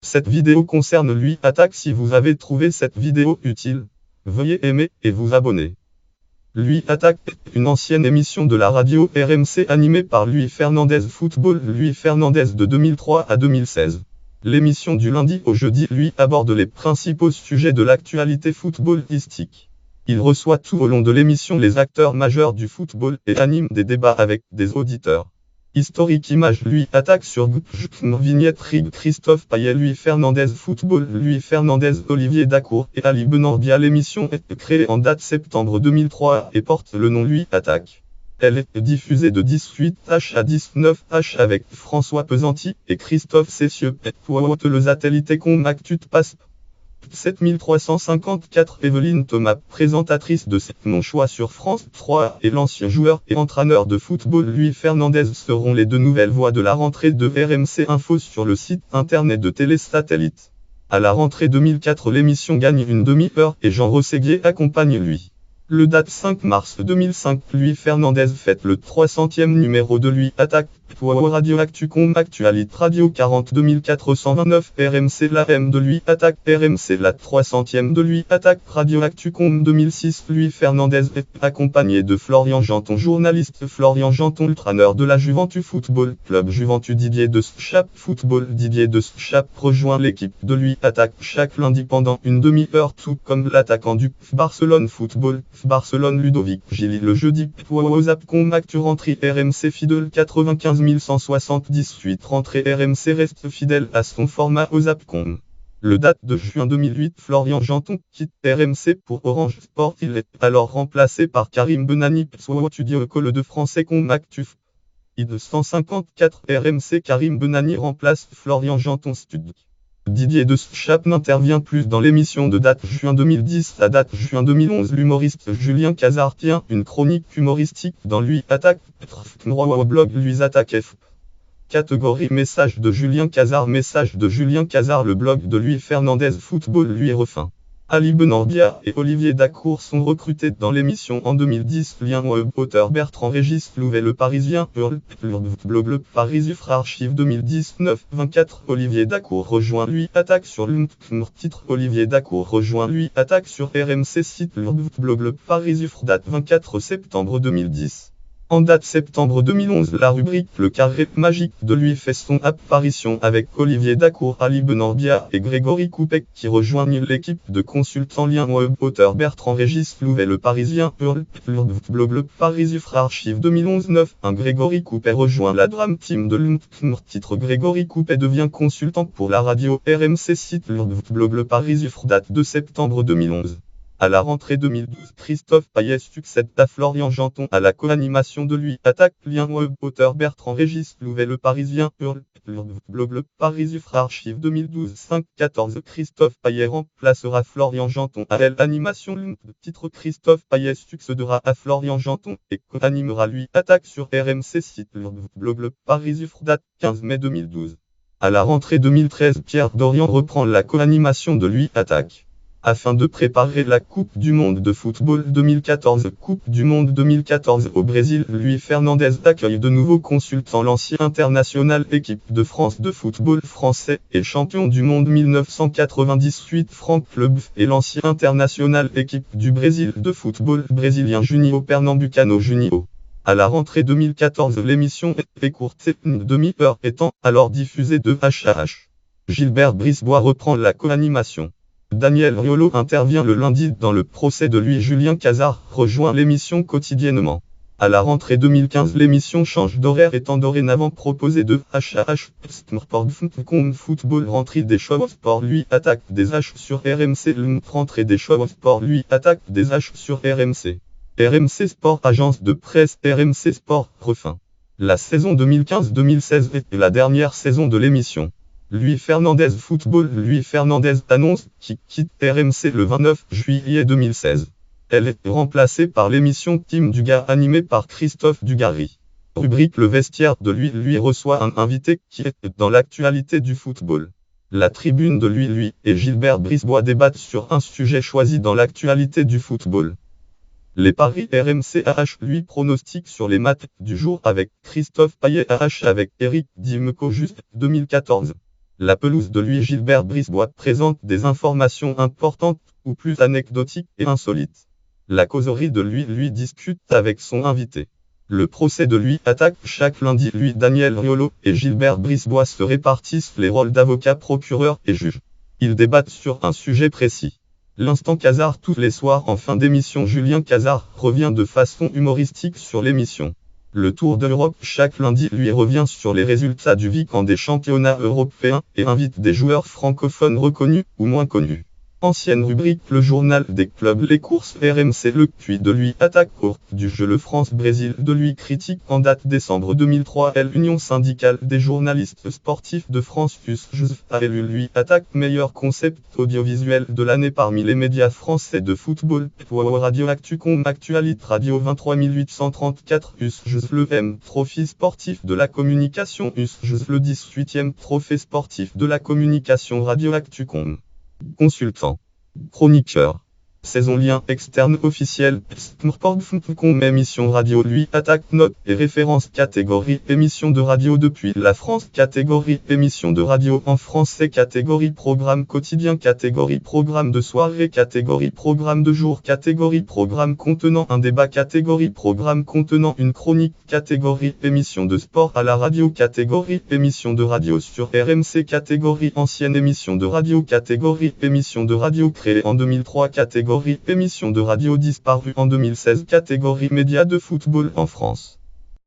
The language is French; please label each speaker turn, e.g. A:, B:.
A: Cette vidéo concerne Lui Attaque. Si vous avez trouvé cette vidéo utile, veuillez aimer et vous abonner. Lui Attaque est une ancienne émission de la radio RMC animée par Louis Fernandez Football. Louis Fernandez de 2003 à 2016. L'émission du lundi au jeudi lui aborde les principaux sujets de l'actualité footballistique. Il reçoit tout au long de l'émission les acteurs majeurs du football et anime des débats avec des auditeurs. Historique image Lui Attaque sur vignette Rig Christophe Payet Louis Fernandez Football Louis Fernandez Olivier Dacour et Ali Benambia. L'émission est créée en date septembre 2003 et porte le nom Lui Attaque. Elle est diffusée de 18h à 19h avec François Pesanti et Christophe Cessieux. Le satellite com Actu passe 7354 Evelyne Thomas, présentatrice de Mon choix sur France 3, et l'ancien joueur et entraîneur de football Louis Fernandez seront les deux nouvelles voix de la rentrée de RMC Info sur le site internet de Télé Satellite. À la rentrée 2004, l'émission gagne une demi-heure et Jean Rosséguier accompagne Lui. Le date 5 mars 2005, Louis Fernandez fête le 300e numéro de Lui Attaque. Radio Actu.com Actualité Radio 40 2429 RMC la M de Lui Attaque RMC la 300e de Lui Attaque Radio Actu.com 2006 Louis Fernandez est accompagné de Florian Janton journaliste Florian Janton entraîneur de la Juventus Football Club Juventus Didier Deschamps Football Didier Deschamps rejoint l'équipe de Lui Attaque chaque lundi pendant une demi-heure tout comme l'attaquant du Barcelone Football Barcelone Ludovic Gili le jeudi Zapcom Actu rentrée RMC fidèle 95 178 rentrée RMC reste fidèle à son format Zapcom. Le date de juin 2008 Florian Janton quitte RMC pour Orange Sport. Il est alors remplacé par Karim Benani studio école de français com Actu. De 154 RMC Karim Benani remplace Florian Janton Stud. Didier Deschamps n'intervient plus dans l'émission de date juin 2010 à date juin 2011. L'humoriste Julien Cazard tient une chronique humoristique dans Lui Attaque. Blog Lui Attaque F. Catégorie message de Julien Cazard. Message de Julien Cazard. Le blog de Louis Fernandez Football Lui refait. Ali Benambia et Olivier Dacour sont recrutés dans l'émission en 2010. Lien auteur Bertrand Régis Louvet Le Parisien blog Le Parisufre archive 2019-24 Olivier Dacour rejoint Lui Attaque sur titre Olivier Dacour rejoint Lui Attaque sur RMC site blog Le Parisufre date 24 septembre 2010. En date septembre 2011, la rubrique Le Carré Magique de Lui fait son apparition avec Olivier Dacour, Ali Benambia et Grégory Coupet qui rejoignent l'équipe de consultants lien web auteur Bertrand Régis Louvet Le Parisien blog Le Parisufre archive 2011-9 un Grégory Coupet rejoint la Drame Team de titre Grégory Coupet devient consultant pour la radio RMC site blog Le Parisufre date de septembre 2011. À la rentrée 2012, Christophe Payet succède à Florian Janton à la co-animation de Lui Attaque. Lien web auteur Bertrand Régis Louvet Le Parisien blog Le Parisufre archive 2012-5-14 Christophe Payet remplacera Florian Janton à l'animation. Titre Christophe Payet succédera à Florian Janton et co-animera Lui Attaque sur RMC site blog Le Parisufre date 15 mai 2012. À la rentrée 2013, Pierre Dorian reprend la co-animation de Lui Attaque. Afin de préparer la Coupe du Monde de football 2014. Coupe du Monde 2014 au Brésil, Louis Fernandez accueille de nouveaux consultants. L'ancien international équipe de France de football français et champion du monde 1998 Franck Leboeuf et l'ancien international équipe du Brésil de football brésilien Juninho Pernambucano Juninho. À la rentrée 2014, l'émission est courte, une demi-heure étant alors diffusée de H. Gilbert Brisbois reprend la co-animation. Daniel Riolo intervient le lundi dans le procès de Louis. Julien Cazard rejoint l'émission quotidiennement. À la rentrée 2015, l'émission change d'horaire étant dorénavant proposée de H. Sport Football rentrée des shows sport Lui Attaque des H sur RMC rentrée des shows sport Lui Attaque des H sur RMC. RMC Sport agence de presse RMC Sport refait. La saison 2015-2016 est la dernière saison de l'émission. Louis Fernandez Football Louis Fernandez annonce qu'il quitte RMC le 29 juillet 2016. Elle est remplacée par l'émission Team Dugas animée par Christophe Dugarry. Rubrique Le Vestiaire de Lui reçoit un invité qui est dans l'actualité du football. La tribune de Lui et Gilbert Brisbois débattent sur un sujet choisi dans l'actualité du football. Les paris RMC Lui pronostic sur les matchs du jour avec Christophe Payet avec Eric Dimeco juste 2014. La pelouse de Louis Gilbert Brisebois présente des informations importantes, ou plus anecdotiques et insolites. La causerie de lui discute avec son invité. Le procès de lui attaque chaque lundi. Daniel Riolo et Gilbert Brisebois se répartissent les rôles d'avocat, procureur et juge. Ils débattent sur un sujet précis. L'instant Casar tous les soirs en fin d'émission. Julien Casar revient de façon humoristique sur l'émission. Le Tour de l'Europe chaque lundi revient sur les résultats du week-end des championnats européens et invite des joueurs francophones reconnus ou moins connus. Ancienne rubrique, le journal des clubs, les courses RMC. Le QI de attaque courte du jeu. Le France-Brésil de critique en date décembre 2003. L'Union syndicale des journalistes sportifs de France USJF a élu attaque meilleur concept audiovisuel de l'année parmi les médias français de football. Radio Actu.com, Actualité Radio 23834 USJF. Le M Trophy sportif de la communication USJF. Le 18e trophée sportif de la communication. Radio Actu.com. Consultant. Chroniqueur. Saison lien externe officiel. Sport.com. Émission radio. Attaque note et référence catégorie émission de radio depuis la France. Catégorie émission de radio en français. Catégorie programme quotidien. Catégorie programme de soirée. Catégorie programme de jour. Catégorie programme contenant un débat. Catégorie programme contenant une chronique. Catégorie émission de sport à la radio. Catégorie émission de radio sur RMC. Catégorie ancienne émission de radio. Catégorie émission de radio créée en 2003. Catégorie émission de radio disparue en 2016. Catégorie médias de football en France.